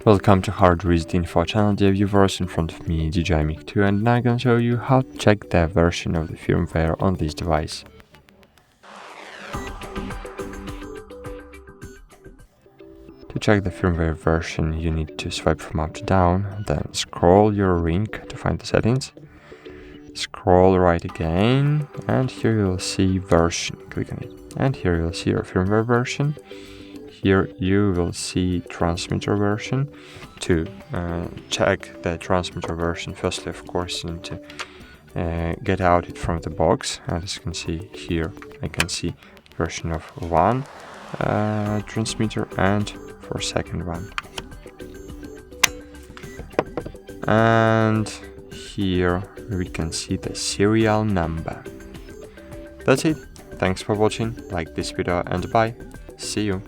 Welcome to HardReset.Info channel, dear viewers. In front of me DJI MIC 2, and now I'm going to show you how to check the version of the firmware on this device. To check the firmware version, you need to swipe from up to down, then scroll your ring to find the settings. Scroll right again, and here you'll see version. Click on it, and here you'll see your firmware version. Here you will see transmitter version. To check the transmitter version, firstly, of course, you need to get out it from the box. As you can see here, I can see version of one transmitter and for second one. And here we can see the serial number. That's it. Thanks for watching. Like this video and bye. See you.